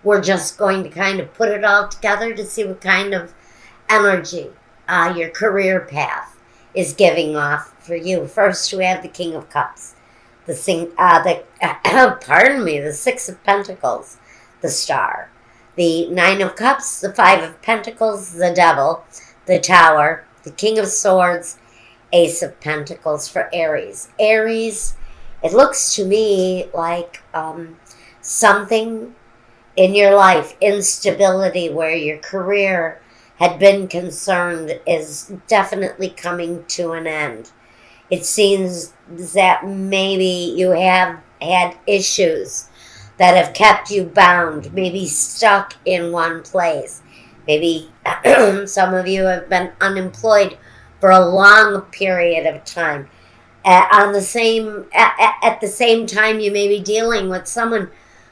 we're just going to kind of put it all together to see what kind of energy your career path is giving off for you. First, we have the King of Cups, pardon me, the Six of Pentacles, the Star, the Nine of Cups, the Five of Pentacles, the Devil, the Tower, the King of Swords, Ace of Pentacles for Aries. Aries, it looks to me like something in your life, instability where your career had been concerned, is definitely coming to an end. It seems that maybe you have had issues that have kept you bound, maybe stuck in one place. Maybe some of you have been unemployed for a long period of time. At the same time, you may be dealing with someone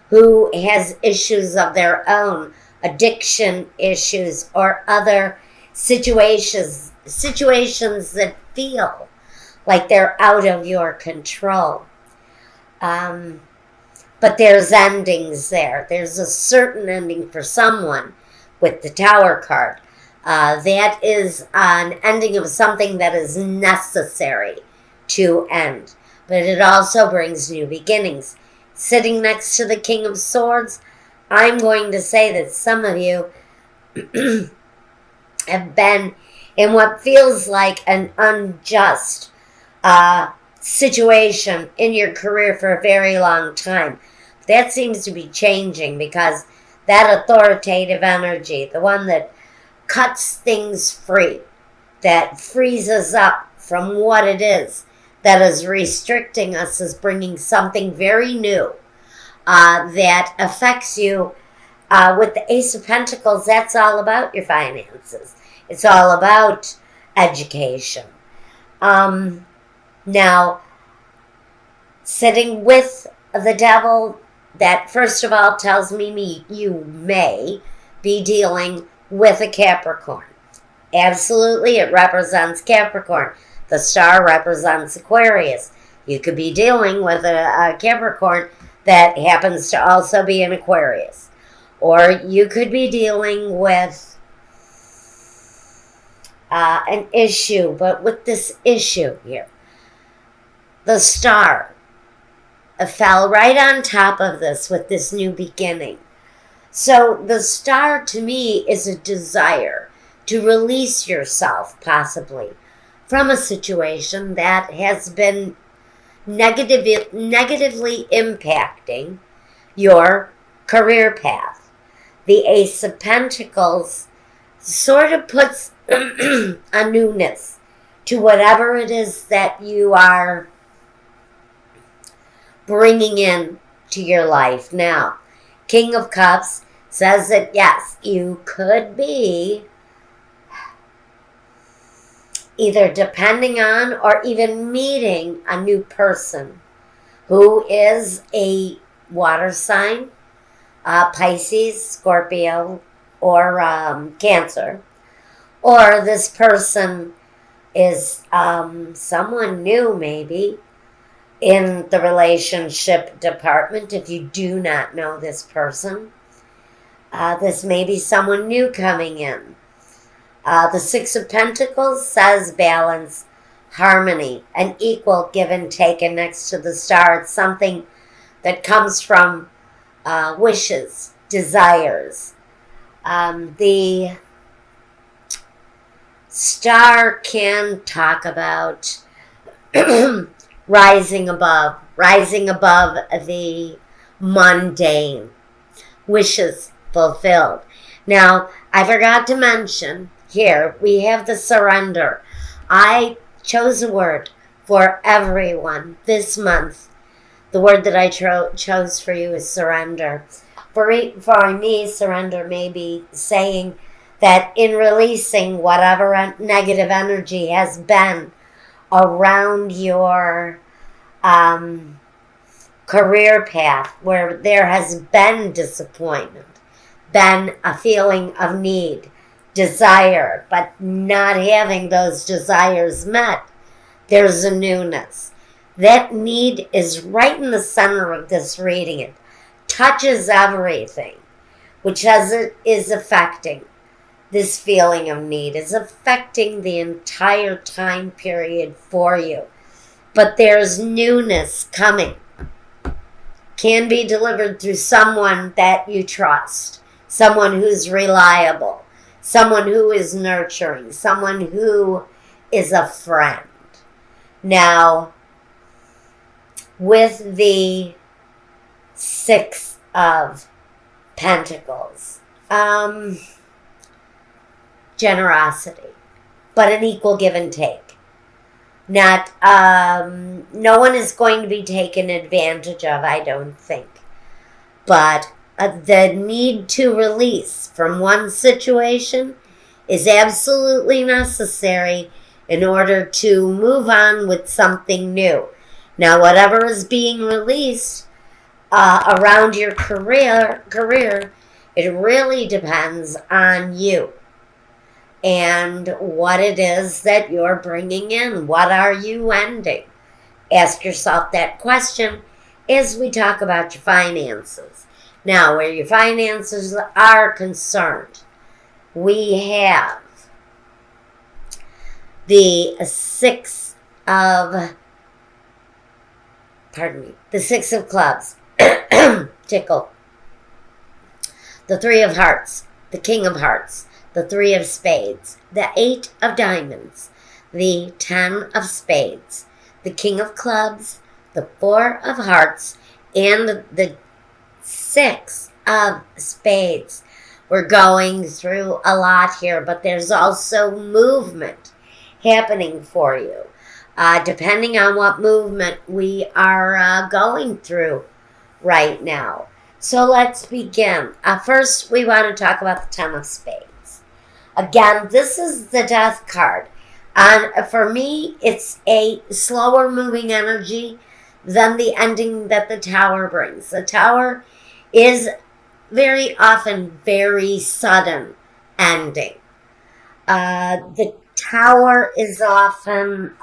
who has issues of their own, addiction issues, or other situations that feel like they're out of your control. But there's endings there. There's a certain ending for someone with the Tower card. That is an ending of something that is necessary to end. But it also brings new beginnings. Sitting next to the King of Swords, I'm going to say that some of you have been in what feels like an unjust situation in your career for a very long time. That seems to be changing because that authoritative energy, the one that cuts things free, that frees us up from what it is that is restricting us, is bringing something very new that affects you. With the Ace of Pentacles, that's all about your finances. It's all about education. Now, sitting with the Devil, that first of all tells me you may be dealing with a Capricorn. Absolutely, it represents Capricorn. The Star represents Aquarius. You could be dealing with a Capricorn that happens to also be an Aquarius. Or you could be dealing with an issue, but with this issue here, the Star fell right on top of this with this new beginning. So the Star to me is a desire to release yourself possibly from a situation that has been negatively impacting your career path. The Ace of Pentacles sort of puts a newness to whatever it is that you are bringing in to your life. Now, King of Cups says that yes, you could be either depending on or even meeting a new person who is a water sign, Pisces, Scorpio, or Cancer. Or this person is someone new maybe in the relationship department. If you do not know this person, this may be someone new coming in. The Six of Pentacles says balance, harmony, an equal give and take. And next to the Star, it's something that comes from wishes, desires. The Star can talk about rising above the mundane, wishes fulfilled. Now, I forgot to mention, here we have the surrender. I chose a word for everyone this month. The word that I chose for you is surrender. For me, surrender may be saying that in releasing whatever negative energy has been around your career path, where there has been disappointment, been a feeling of need, desire, but not having those desires met, there's a newness. That need is right in the center of this reading. It touches everything. which as it is affecting this feeling of need, is affecting the entire time period for you. But there's newness coming. Can be delivered through someone that you trust, someone who's reliable, someone who is nurturing, someone who is a friend. Now, with the Six of Pentacles, generosity, but an equal give and take. Not, no one is going to be taken advantage of, I don't think. But the need to release from one situation is absolutely necessary in order to move on with something new. Now, whatever is being released around your career, it really depends on you and what it is that you're bringing in. What are you ending? Ask yourself that question as we talk about your finances. Now, where your finances are concerned, we have the Six of Clubs, tickle, the Three of Hearts, the King of Hearts, the Three of Spades, the Eight of Diamonds, the 10 of Spades, the King of Clubs, the Four of Hearts, and the Six of Spades. We're going through a lot here, but there's also movement happening for you. Depending on what movement we are going through right now. So let's begin. First, we want to talk about the 10 of Spades. Again, this is the Death card. For me, it's a slower moving energy than the ending that the Tower brings. The Tower is very often very sudden ending. The Tower is often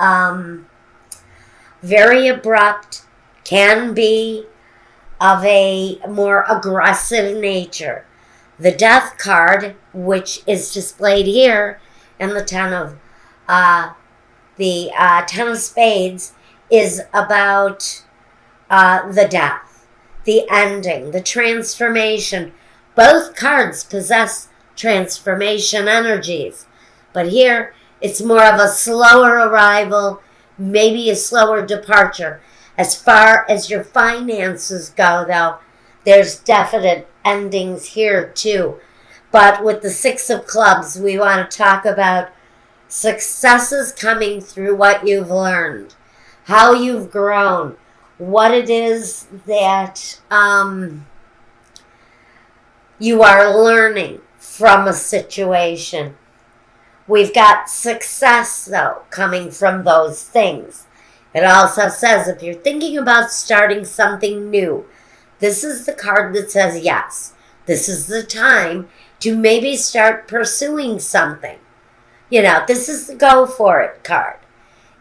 very abrupt, can be of a more aggressive nature. The Death card, which is displayed here in the Ten of Spades, is about the death, the ending, the transformation. Both cards possess transformation energies, but here it's more of a slower arrival, maybe a slower departure. As far as your finances go, though, there's definite endings here, too. But with the Six of Clubs, we want to talk about successes coming through what you've learned, how you've grown, what it is that you are learning from a situation. We've got success, though, coming from those things. It also says if you're thinking about starting something new, this is the card that says yes. This is the time to maybe start pursuing something. You know, this is the go for it card.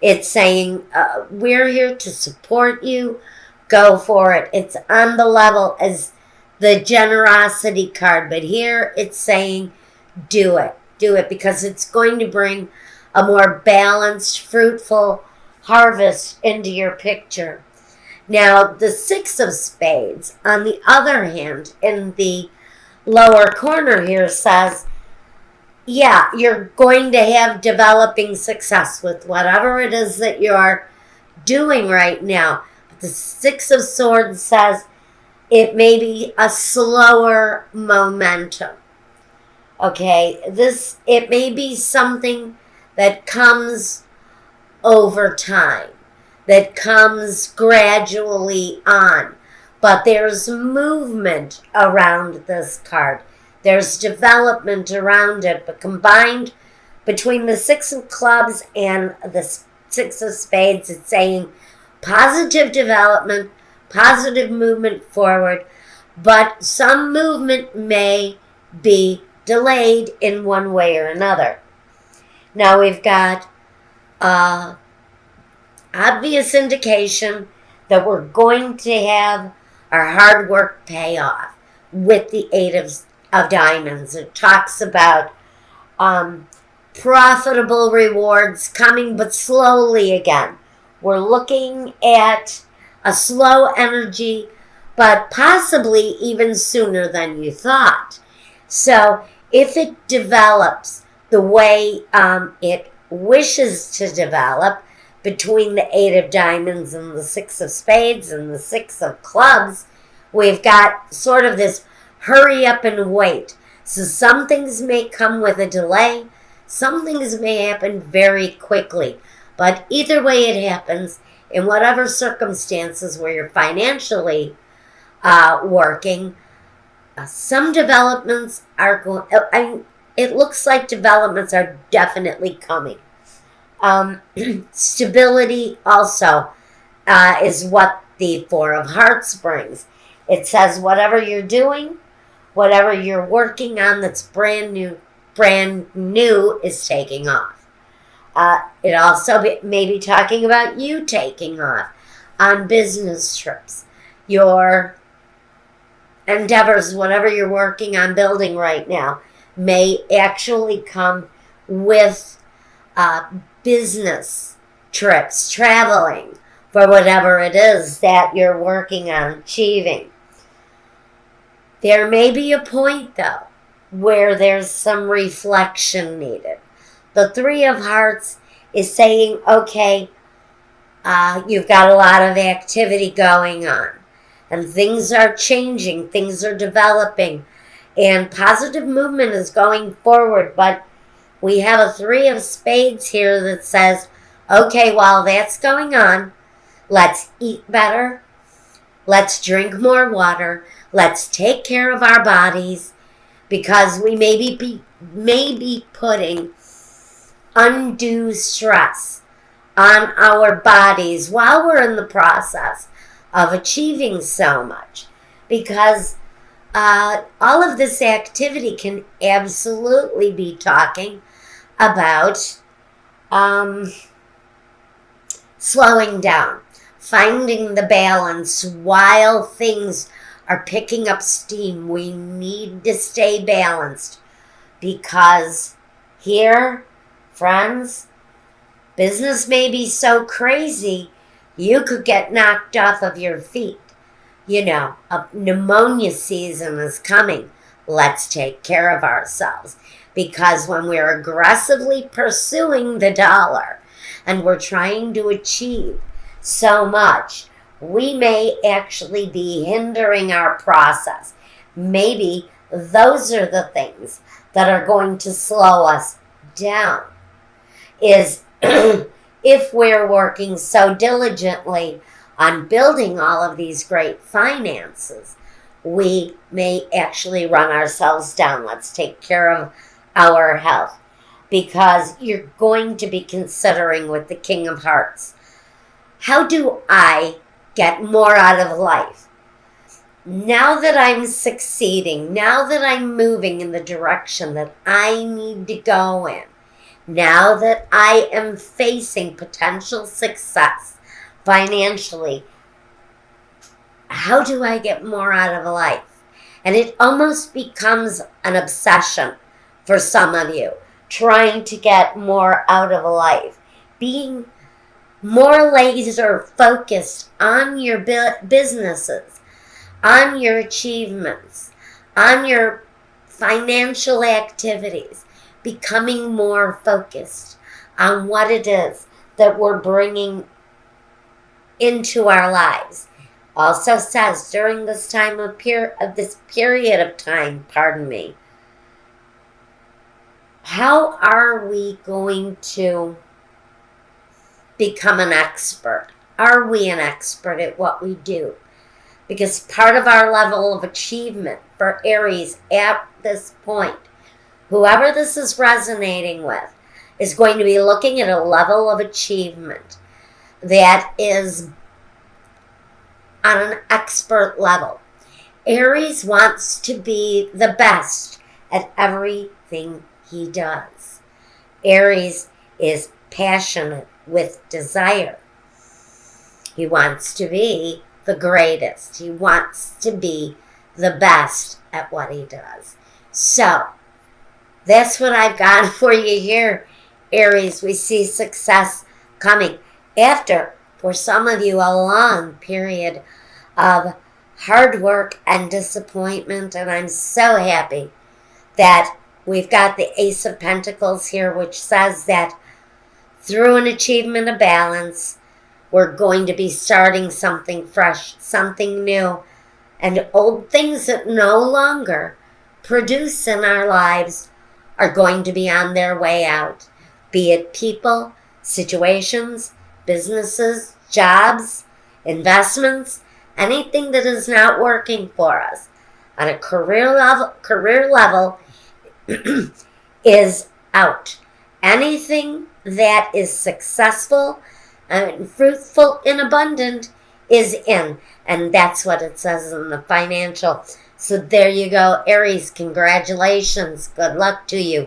It's saying we're here to support you. Go for it. It's on the level as the generosity card, but here it's saying do it. Do it because it's going to bring a more balanced, fruitful harvest into your picture. Now, the Six of Spades, on the other hand, in the lower corner here says, yeah, you're going to have developing success with whatever it is that you're doing right now. But the Six of Swords says it may be a slower momentum. Okay, it may be something that comes over time, that comes gradually on. But there's movement around this card. There's development around it. But combined between the Six of Clubs and the Six of Spades, it's saying positive development, positive movement forward. But some movement may be delayed in one way or another. Now we've got obvious indication that we're going to have our hard work pay off with the Eight of Diamonds. It talks about profitable rewards coming, but slowly again. We're looking at a slow energy, but possibly even sooner than you thought. So if it develops the way it wishes to develop between the Eight of Diamonds and the Six of Spades and the Six of Clubs, we've got sort of this hurry up and wait. So some things may come with a delay. Some things may happen very quickly. But either way it happens, in whatever circumstances where you're financially working, some developments are going. It looks like developments are definitely coming. Stability also is what the Four of Hearts brings. It says whatever you're doing, whatever you're working on that's brand new is taking off. It also may be talking about you taking off on business trips. Your endeavors, whatever you're working on building right now, may actually come with business trips, traveling for whatever it is that you're working on achieving. There may be a point, though, where there's some reflection needed. The Three of Hearts is saying, okay, you've got a lot of activity going on, and things are changing, things are developing, and positive movement is going forward, but we have a Three of Spades here that says, okay, while that's going on, let's eat better, let's drink more water, let's take care of our bodies, because we may be putting undue stress on our bodies while we're in the process of achieving so much. Because all of this activity can absolutely be talking about slowing down, finding the balance while things are picking up steam. We need to stay balanced, because here, friends, business may be so crazy you could get knocked off of your feet. You know, a pneumonia season is coming. Let's take care of ourselves, because when we're aggressively pursuing the dollar and we're trying to achieve so much, we may actually be hindering our process. Maybe those are the things that are going to slow us down. Is if we're working so diligently on building all of these great finances, we may actually run ourselves down. Let's take care of our health, because you're going to be considering with the King of Hearts, how do I get more out of life? Now that I'm succeeding, now that I'm moving in the direction that I need to go in, now that I am facing potential success financially, how do I get more out of life? And it almost becomes an obsession for some of you, trying to get more out of life, being more laser focused on your businesses, on your achievements, on your financial activities, becoming more focused on what it is that we're bringing into our lives. Also says during this time of this period of time, how are we going to become an expert? Are we an expert at what we do? Because part of our level of achievement for Aries at this point, whoever this is resonating with, is going to be looking at a level of achievement that is on an expert level. Aries wants to be the best at everything he does. Aries is passionate with desire. He wants to be the greatest. He wants to be the best at what he does. So, that's what I've got for you here, Aries. We see success coming after, for some of you, a long period of hard work and disappointment. And I'm so happy that we've got the Ace of Pentacles here, which says that through an achievement of balance, we're going to be starting something fresh, something new, and old things that no longer produce in our lives are going to be on their way out. Be it people, situations, businesses, jobs, investments, anything that is not working for us on a career level is out. Anything that is successful and fruitful and abundant is in. And that's what it says in the financial. So there you go, Aries. Congratulations. Good luck to you.